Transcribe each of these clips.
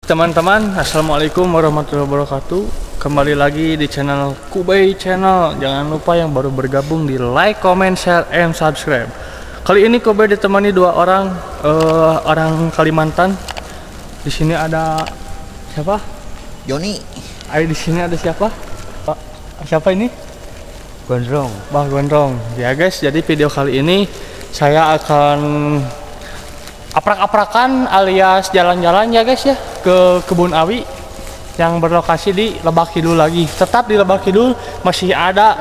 Teman-teman, assalamualaikum warahmatullahi wabarakatuh. Kembali lagi di channel Kubay Channel. Jangan lupa yang baru bergabung di like, comment, share, and subscribe. Kali ini Kubay ditemani dua orang orang Kalimantan. Di sini ada siapa? Joni. Di sini ada siapa? Siapa ini? Gondrong. Bah Gondrong. Ya guys, jadi video kali ini saya akan aprak-aprakan alias jalan-jalan ya guys ya ke Kebun Awi yang berlokasi di Lebak Kidul lagi. Tetap di Lebak Kidul masih ada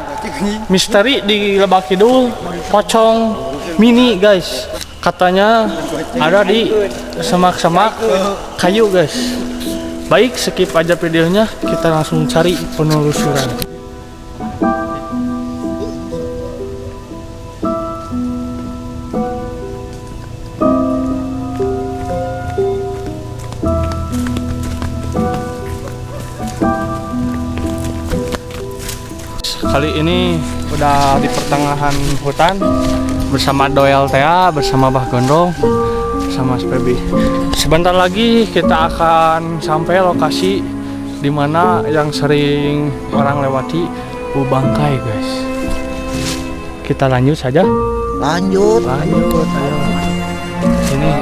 misteri di Lebak Kidul, pocong mini guys. Katanya ada di semak-semak kayu guys. Baik, skip aja videonya, kita langsung cari penelusuran. Kali ini udah di pertengahan hutan bersama Doel Tea, bersama Bah Gondrong, sama Spebi. Sebentar lagi kita akan sampai lokasi dimana yang sering orang lewati Bubangkai guys. Kita lanjut saja. Lanjut. Ayo. Sini.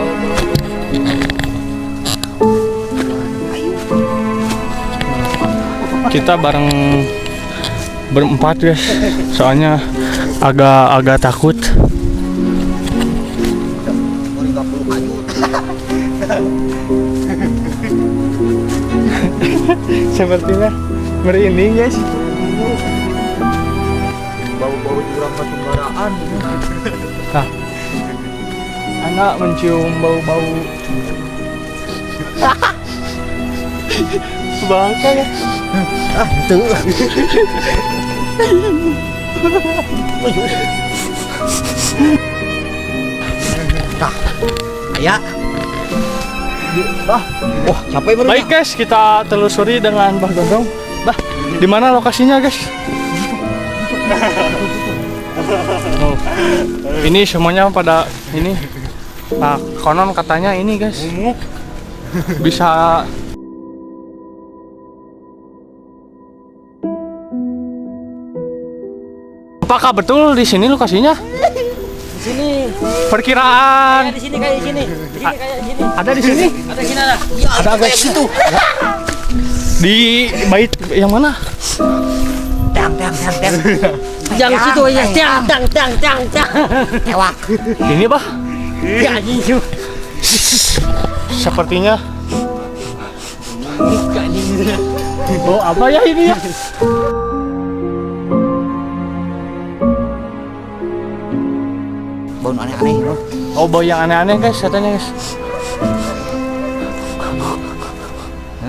Kita bareng berempat guys, soalnya agak takut. Sepertinya merinding guys. Bau-bau jurang batubara. Nah, anak mencium bau-bau bangka ya. Tuh. Nah, ya. Wah, capek banget. Baik guys, kita telusuri dengan Bah Gondrong. Bah, di mana lokasinya guys? Oh, ini semuanya pada ini. Nah, konon katanya ini guys bisa. Apakah betul di sini lokasinya? Di sini. Perkiraan. Di sini kayak sini. Di sini kayak sini. Ada di sini? Ada di sini ada. Ya, Ada guys itu. Di bait yang mana? Dang. Yang situ ya. Dang. Tewak. Ini bah. Ya itu. Sepertinya. Bukan ini. Oh apa ya ini ya? Bau aneh-aneh loh. Oh bau yang aneh-aneh guys katanya guys.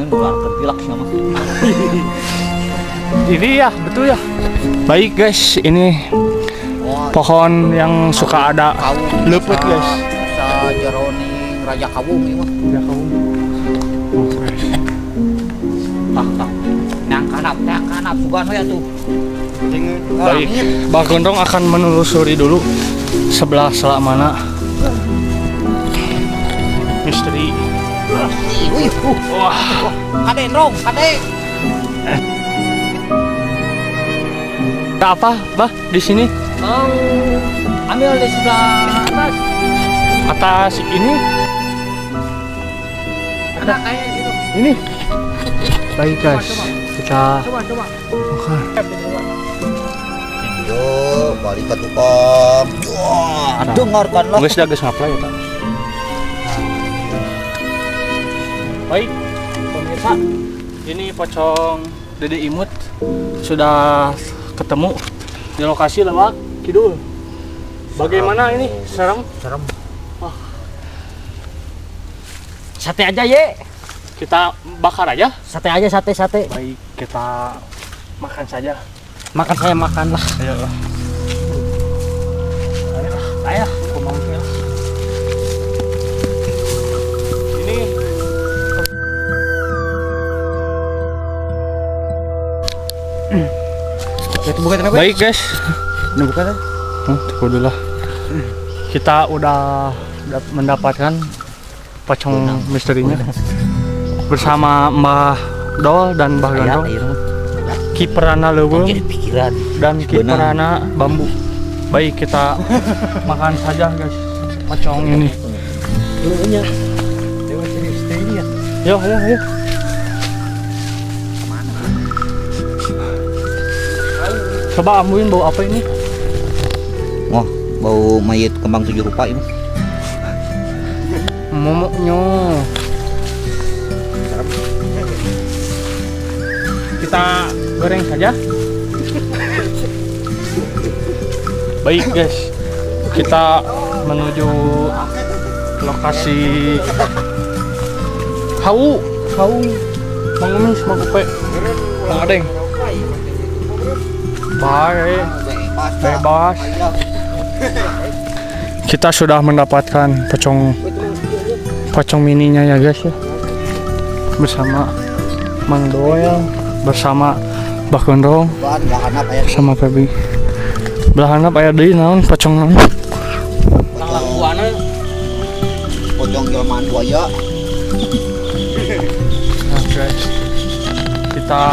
Luar terpilak sama. Ini ya betul ya. Baik guys, ini pohon yang suka ada lepet guys. Sa jeroning Raja Kawung ini mah. Ya kamu. Oh guys. Tak. Nang kanap sugan we atuh. Baik, Bah Gondrong akan menelusuri dulu sebelah mana misteri. Wah, Kade Ndrong, kade. ada apa, Bah, di sini? Mau ambil di sebelah atas. Atas ini? Ada kayak gitu. Ini. Baik guys, kita Coba. Yo, balik ke tukang. Wah, dengarkanlah. Guys, dah guys ngaplay ya, Pak. Baik, pemirsa, ini pocong Dede Imut sudah ketemu di lokasi Lebak Kidul. Bagaimana ini? Serem? Oh. Sate aja ye. Kita bakar aja. Sate aja sate. Baik, kita makan saja. Makan saya makan lah. Ayo. Ayo, aku mau ke. Ini baik guys. Ini bukan kan? Tunggu dulu lah. Kita udah mendapatkan pocong misterinya. bersama Mbah Dol dan Mbah Gandong. Kiperana leuweung Jadi pikiran. dan kiperana bambu. Baik, kita makan saja guys pocong ini. Yo. Coba ambuin bau apa ini? Wah, bau mayat kembang 7 rupa ini. Momoknya. Kita goreng saja. Baik guys, kita menuju lokasi Hau Mangumis Magupe Mangadeng. Baik, bebas. Kita sudah mendapatkan pocong mininya ya guys ya, bersama Mang Doel, bersama Mbah Gondrong, bersama Febi. Belahanap aya deui naon pocong naon? Pocong jelmaan buaya. Nah guys, kita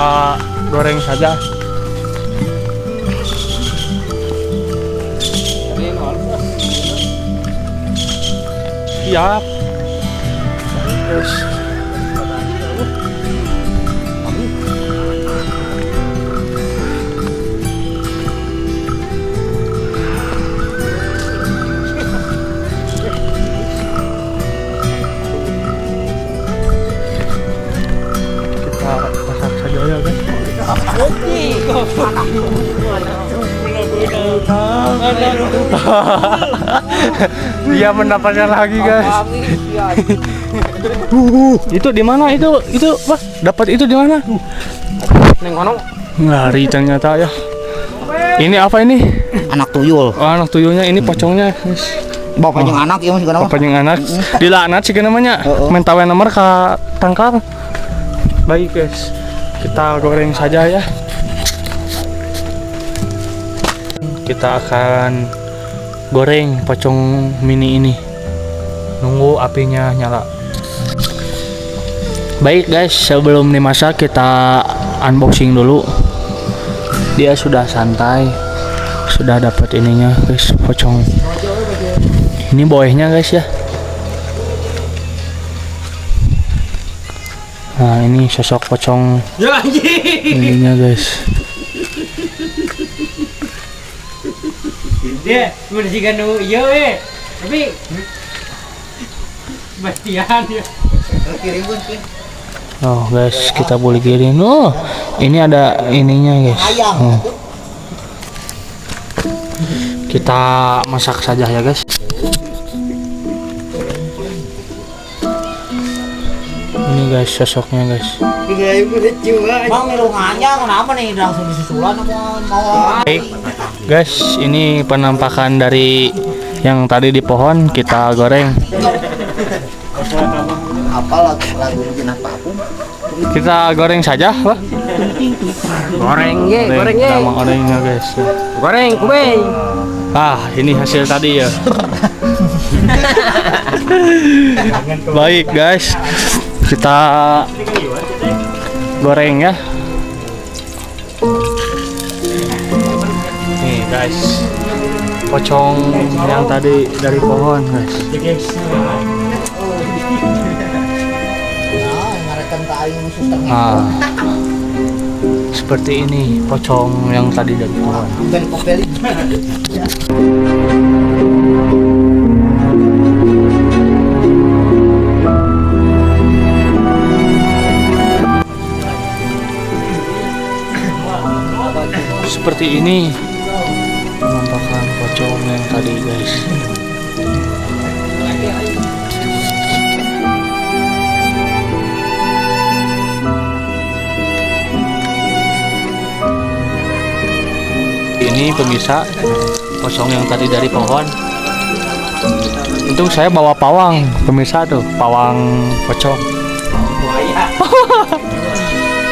goreng saja. Siap. Guys. Kita masak saja ya guys. Dia mendapatkan lagi guys. Itu di mana itu Pak? Dapat itu di mana? Neng kono. Ngari ternyata ya. Ini apa ini? Anak tuyul. Oh, anak tuyulnya ini pocongnya guys. Bapak yang anak ya masih kenapa? Apa yang anak? Dilaknat sih namanya. Mentawe nomor ka tangkal. Baik guys. Kita goreng saja ya. Kita akan goreng pocong mini ini. Nunggu apinya nyala. Baik guys, sebelum dimasak kita unboxing dulu. Dia sudah santai. Sudah dapat ininya guys, pocong. Ini boehnya guys ya. Nah, ini sosok pocong ininya guys. Dia mun sih kan ieu we. Tapi Bastian ya. Oh guys, kita boleh kirim. Oh, ini ada ininya guys. Oh. Kita masak saja ya guys. Ini guys sosoknya guys. Bang, melungannya kenapa nih langsung disusulan mau? Baik guys, ini penampakan dari yang tadi di pohon kita goreng. Apa lagu bikin apapun? Kita goreng saja, Pak. Goreng ye. Nama orangnya guys. Goreng kubeng. Ah, ini hasil tadi ya. Baik guys, kita goreng ya. Nih guys, pocong yang tadi dari pohon guys. Nah, seperti ini pocong yang tadi dari pohon. Seperti ini penampakan pocong yang tadi guys. Ini pemirsa pocong yang tadi dari pohon. Untung saya bawa pawang, pemirsa tuh pawang pocong.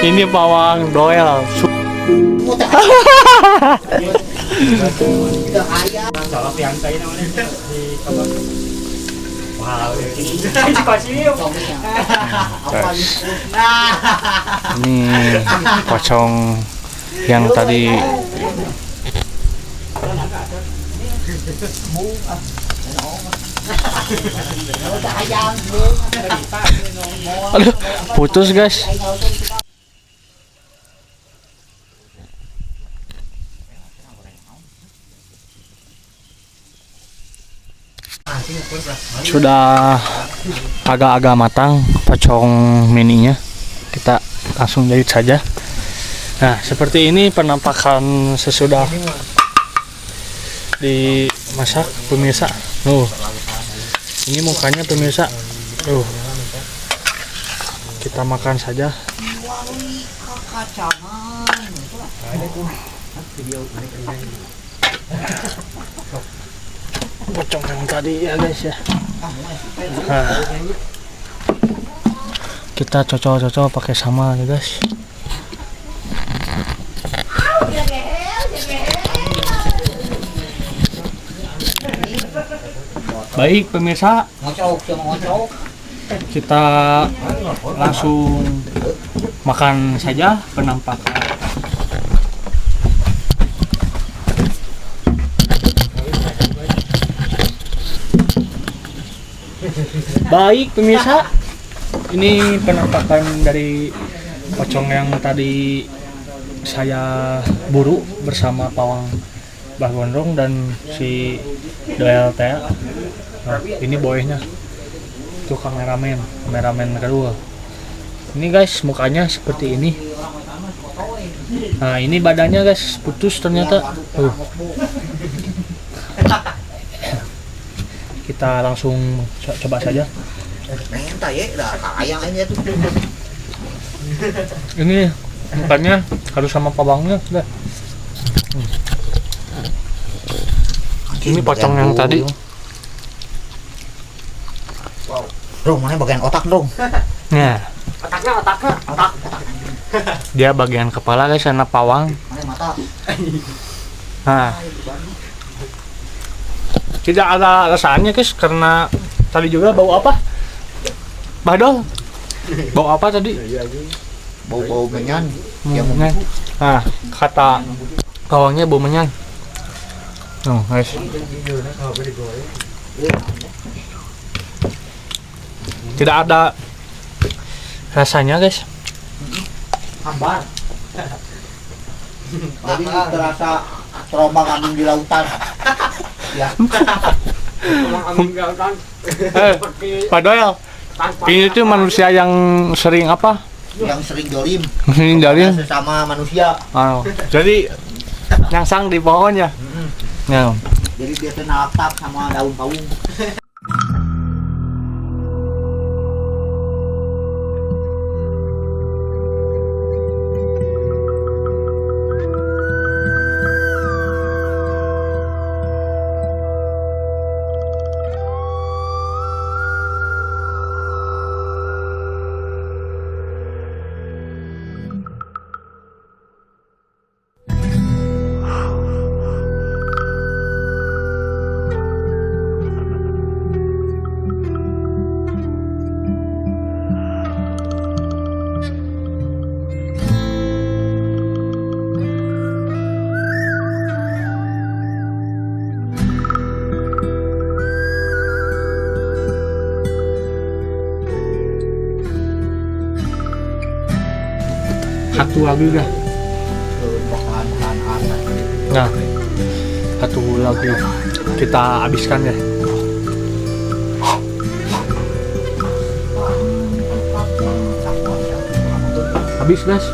Ini pawang Doel. Ini pocong yang tadi aduh, putus guys. Sudah agak-agak matang pocong mininya, kita langsung jahit saja. Nah, seperti ini penampakan sesudah dimasak pemirsa. Ini mukanya pemirsa. Kita makan saja. Pocong yang tadi ya guys ya. Nah, kita cocok-cocok pakai sama ya guys. Baik pemirsa, kita langsung makan saja penampakan. Baik pemirsa, ini penampakan dari pocong yang tadi saya buru bersama pawang Bah Gondrong dan si Doel Tea. Nah, ini boynya itu kameramen kedua. Ini guys mukanya seperti ini. Nah ini badannya guys putus ternyata. Kita langsung coba saja. Ini mukanya harus sama pawangnya sudah. Ini pocong yang tadi. Dong, mana bagian otak dong? Nah, Otaknya. dia bagian kepala guys, karena pawang. Mana mata? Nah, tidak ada rasanya guys, karena tadi juga bau apa? Badol. Bau apa tadi? Bau-bau menyan. Menyan. Nah, kata pawangnya bau menyan. Guys. Tidak ada rasanya guys. Hambar. Jadi terasa terombang ambing di lautan. Ya. Pak Doel, ini tuh manusia yang sering apa? Yang sering jolim. Sering jolim Sesama manusia. Jadi nyangsang di pohonnya. Ya. Jadi biasa nalap sama daun pawung. Satu lagi dah. Nah, satu lagi kita habiskan ya. Habis guys.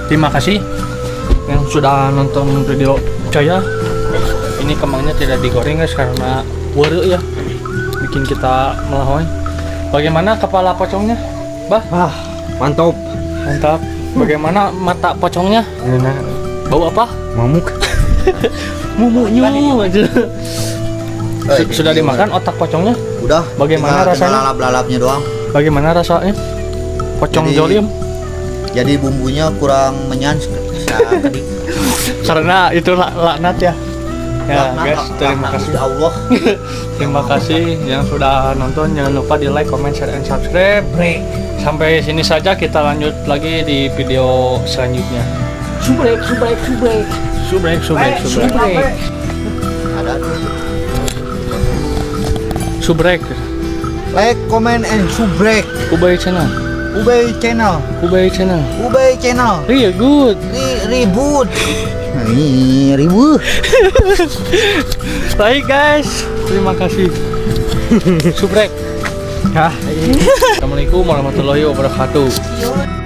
Terima kasih yang sudah nonton video saya. Ini kembangnya tidak digoreng guys karena were ya, bikin kita melawan. Bagaimana kepala pocongnya, Bah? Mantap. Mantap. Bagaimana mata pocongnya? Enak. Bau apa? Mamuk. Mumunya aja. Sudah dimakan otak pocongnya? Udah. Bagaimana rasanya? Lalap-lalapnya doang. Bagaimana rasanya? Pocong jolim? Jadi bumbunya kurang menyan sedikit. Karena itu laknat ya. Ya guys, terima kasih. Allah. Terima kasih yang sudah nonton. Jangan lupa di like, comment, share, and subscribe. Sampai sini saja, kita lanjut lagi di video selanjutnya. Subrek. Ada Subrek. like, comment, and subrek. Ubay channel. Ubay channel. Ubay channel. Iya good. Ribut. Ini ribut. Baik guys, terima kasih. Subrek. Ya. Assalamualaikum warahmatullahi wabarakatuh.